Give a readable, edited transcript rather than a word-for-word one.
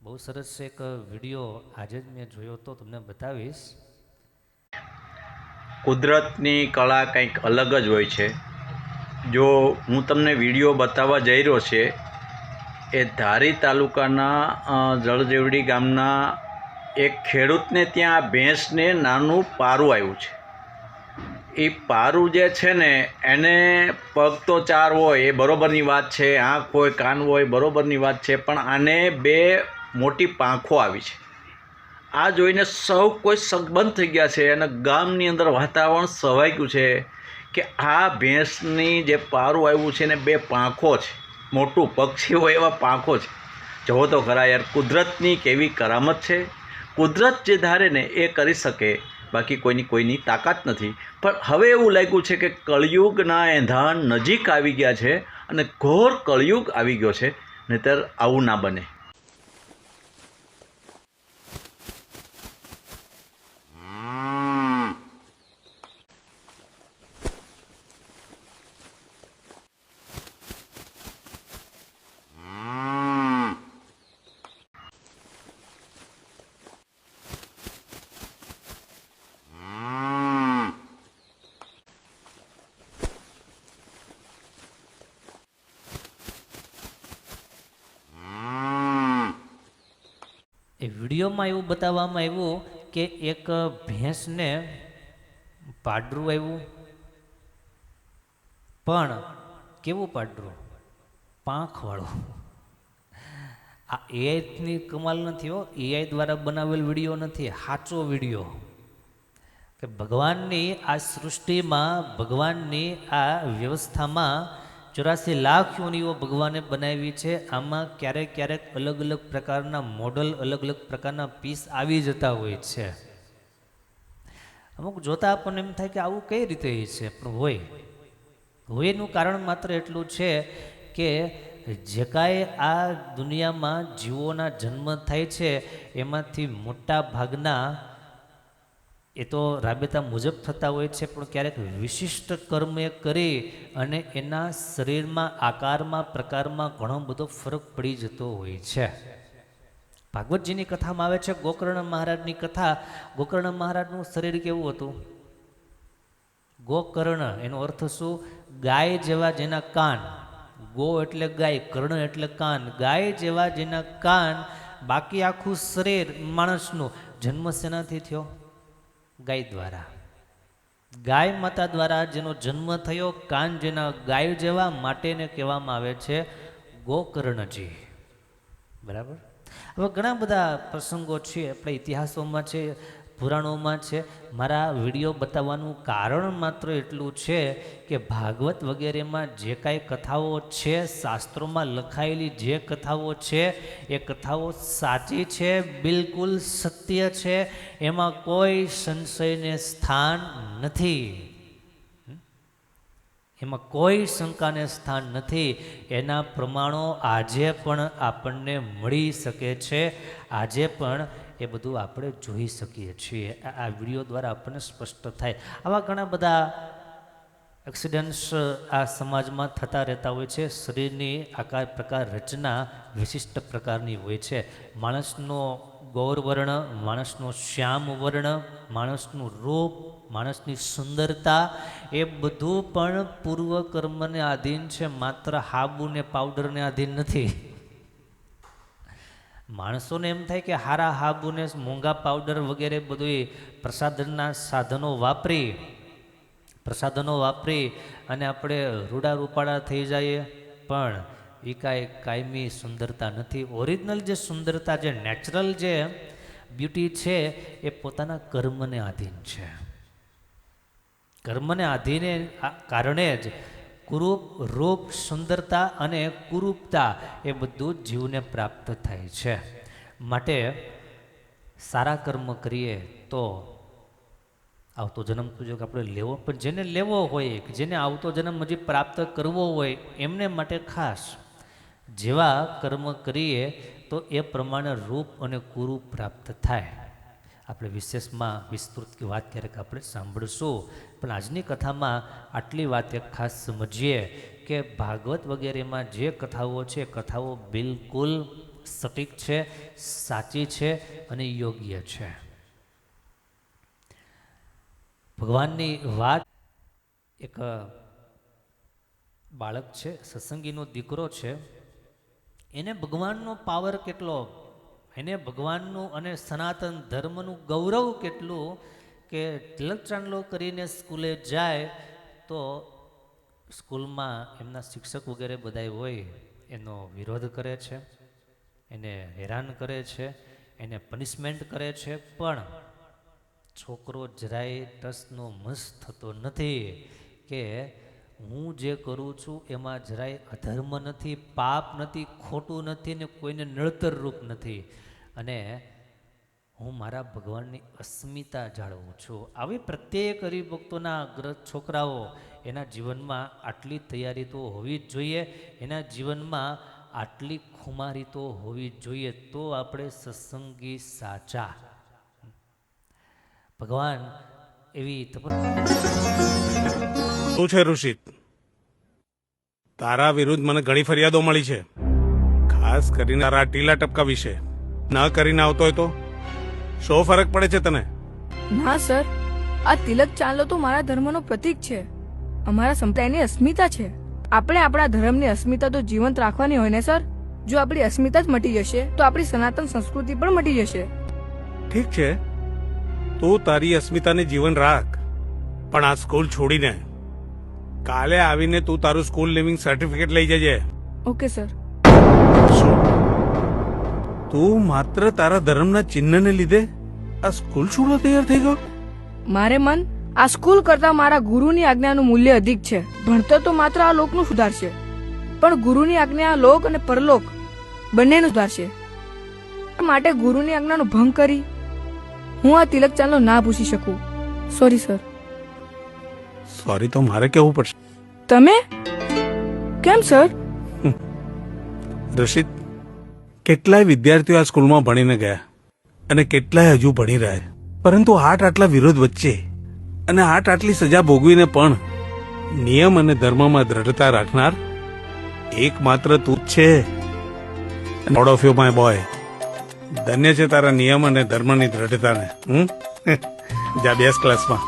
બહુ સરસ એક વિડીયો આજે જ મેં જોયો તો તમને બતાવીશ. કુદરતની કળા કંઈક અલગ જ હોય છે. જો હું તમને વિડીયો બતાવવા જઈ રહ્યો છે એ ધારી તાલુકાના જળદેવડી ગામના એક ખેડૂતને ત્યાં ભેંસને નાનું પારું આવ્યું છે. એ પારું જે છે ને એને પગ તો ચાર હોય એ બરાબરની વાત છે, આંખ હોય કાન હોય બરાબરની વાત છે, પણ આને બે મોટી પાંખો આવી છે. આ જોઈને સૌ કોઈ સગબંધ થઈ ગયા છે અને ગામની અંદર વાતાવરણ સવાઈ ગયું છે કે આ ભેંસની જે પારું આવ્યું છે ને બે પાંખો છે, મોટું પક્ષી હોય એવા પાંખો છે. જુઓ તો ખરા યાર, કુદરતની કેવી કરામત છે. કુદરત જે ધારે ને એ કરી શકે, બાકી કોઈની તાકાત નથી. પણ હવે એવું લાગ્યું છે કે કળિયુગના એંધાણ નજીક આવી ગયા છે અને ઘોર કળિયુગ આવી ગયો છે, નહીંતર આવું ના બને. એ વિડીયોમાં એવું બતાવવામાં આવ્યું કે એક ભેંસને પાડરું આવ્યું, પણ કેવું પાડરું? પાંખવાળું. આ એઆઈની કમાલ નથી હો, એઆઈ દ્વારા બનાવેલ વિડીયો નથી, સાચો વિડીયો. કે ભગવાનની આ સૃષ્ટિમાં, ભગવાનની આ વ્યવસ્થામાં 84 લાખ યોનિઓ ભગવાને બનાવી છે. આમાં ક્યારેક ક્યારેક અલગ અલગ પ્રકારના મોડલ, અલગ અલગ પ્રકારના પીસ આવી જતા હોય છે. અમુક જોતા આપણને એમ થાય કે આવું કઈ રીતે છે, પણ હોય એનું કારણ માત્ર એટલું છે કે જે કાંઈ આ દુનિયામાં જીવોના જન્મ થાય છે એમાંથી મોટા ભાગના એ તો રાબેતા મુજબ થતા હોય છે, પણ ક્યારેક વિશિષ્ટ કર્મ એ કરી અને એના શરીરમાં, આકારમાં, પ્રકારમાં ઘણો બધો ફરક પડી જતો હોય છે. ભાગવતજીની કથામાં આવે છે ગોકર્ણ મહારાજની કથા. ગોકર્ણ મહારાજનું શરીર કેવું હતું? ગોકર્ણ એનો અર્થ શું? ગાય જેવા જેના કાન. ગો એટલે ગાય, કર્ણ એટલે કાન. ગાય જેવા જેના કાન. બાકી આખું શરીર માણસનું. જન્મ શેનાથી થયો? ગાય દ્વારા. ગાય માતા દ્વારા જેનો જન્મ થયો, કાન જેના ગાય જેવા, માટેને કહેવામાં આવે છે ગોકર્ણજી. બરાબર. હવે ઘણા બધા પ્રસંગો છે, આપણા ઇતિહાસોમાં છે, પુરાણોમાં છે. મારા વિડીયો બતાવવાનું કારણ માત્ર એટલું છે કે ભાગવત વગેરેમાં જે કાંઈ કથાઓ છે, શાસ્ત્રોમાં લખાયેલી જે કથાઓ છે એ કથાઓ સાચી છે, બિલકુલ સત્ય છે, એમાં કોઈ સંશયને સ્થાન નથી. એમાં કોઈ શંકાને સ્થાન નથી. એના પ્રમાણો આજે પણ આપણને મળી શકે છે. આજે પણ એ બધું આપણે જોઈ શકીએ છીએ. આ વિડીયો દ્વારા આપણને સ્પષ્ટ થાય. આવા ઘણા બધા એક્સિડન્ટ્સ આ સમાજમાં થતા રહેતા હોય છે. શરીરની આકાર, પ્રકાર, રચના વિશિષ્ટ પ્રકારની હોય છે. માણસનો ગૌરવર્ણ, માણસનો શ્યામ વર્ણ, માણસનું રૂપ, માણસની સુંદરતા એ બધું પણ પૂર્વ કર્મને આધીન છે, માત્ર હાબુ ને પાવડરને આધીન નથી. માણસોને એમ થાય કે હારા હાબુ ને મોંઘા પાવડર વગેરે બધું પ્રસાધનના પ્રસાધનો વાપરી અને આપણે રૂડા રૂપાળા થઈ જઈએ, પણ એ કાંઈ કાયમી સુંદરતા નથી. ઓરિજિનલ જે સુંદરતા, જે નેચરલ જે બ્યુટી છે એ પોતાના કર્મને આધીન છે. કર્મને આધીને કારણે જ કુરૂપ, રૂપ, સુંદરતા અને કુરૂપતા એ બધું જીવને પ્રાપ્ત થાય છે. માટે સારા કર્મ કરીએ તો આવતો જન્મ તો જો આપણે લેવો, પણ જેને લેવો હોય, જેને આવતો જન્મ હજી પ્રાપ્ત કરવો હોય, એમને માટે ખાસ જેવા કર્મ કરીએ તો એ પ્રમાણે રૂપ અને કુરૂપ પ્રાપ્ત થાય. આપણે વિશેષમાં વિસ્તૃત વાત ક્યારેક આપણે સાંભળશું, પણ આજની કથામાં આટલી વાત એક ખાસ સમજીએ કે ભાગવત વગેરેમાં જે કથાઓ છે, કથાઓ બિલકુલ સટીક છે, સાચી છે અને યોગ્ય છે. ભગવાનની વાત, એક બાળક છે, સત્સંગીનો દીકરો છે, એને ભગવાનનો પાવર કેટલો, એને ભગવાનનું અને સનાતન ધર્મનું ગૌરવ કેટલું કે તિલક ચાંદલો કરીને સ્કૂલે જાય તો સ્કૂલમાં એમના શિક્ષક વગેરે બધા હોય એનો વિરોધ કરે છે, એને હેરાન કરે છે, એને પનિશમેન્ટ કરે છે, પણ છોકરો જરાય ટસનો મસ થતો નથી કે હું જે કરું છું એમાં જરાય અધર્મ નથી, પાપ નથી, ખોટું નથી ને કોઈને નડતર રૂપ નથી અને હું મારા ભગવાનની અસ્મિતા જાળવું છું. આવી પ્રત્યેક હરિભક્તોના છોકરાઓ એના જીવનમાં આટલી તૈયારી તો હોવી જ જોઈએ, એના જીવનમાં આટલી ખુમારી તો હોવી જ જોઈએ, તો આપણે સત્સંગી સાચા. ભગવાન એવી શું છે ઋષિત, તારા વિરુદ્ધ મને ઘણી ફરિયાદો મળી છે, ખાસ કરીને તારા ટીલા ટપકા વિશે. ન કરીને આવતો હોય તો શો ફરક પડે છે તને? ના સર, આ તિલક ચાંદલો તો મારા ધર્મનો પ્રતીક છે, અમારા સંપ્રદાયની અસ્મિતા છે. આપણે આપણા ધર્મની અસ્મિતા તો જીવંત રાખવાની હોય ને સર. જો આપણી અસ્મિતા જ મટી જશે તો આપણી સનાતન સંસ્કૃતિ પણ મટી જશે. ઠીક છે, તું તારી અસ્મિતાને જીવન રાખ, પણ આ સ્કૂલ છોડીને કાલે આવીને તું તારું સ્કૂલ લિવિંગ સર્ટિફિકેટ લઈ જજે. Okay sir. શું તું માત્ર તારા ધર્મના ચિહ્નને લીધે આ સ્કૂલ છોડવા તૈયાર થઈ ગયો? મારે મન આ સ્કૂલ કરતા મારા ગુરુની આજ્ઞાનું મૂલ્ય અધિક છે. ભણતર તો માત્ર આ લોકનું સુધારશે, પણ ગુરુની આજ્ઞા આ લોક અને પરલોક બંનેનું સુધારશે. માટે ગુરુની આજ્ઞાનો ભંગ કરી હું આ તિલક ચાંદલો ના પૂછી શકું. Sorry sir. સોરી તો મારે કહેવું પડશે. તમે કેમ સર? રશીદ, કેટલાય વિદ્યાર્થીઓ આ સ્કૂલમાં ભણીને ગયા અને કેટલાય હજુ ભણી રહ્યા છે, પરંતુ આટલા વિરોધ વચ્ચે અને આટલી સજા ભોગવીને પણ નિયમ અને ધર્મમાં દ્રઢતા રાખનાર એકમાત્ર તું જ છે. Proud of you my boy. ધન્ય છે તારા નિયમ અને ધર્મની દ્રઢતાને. જા બેસ ક્લાસમાં.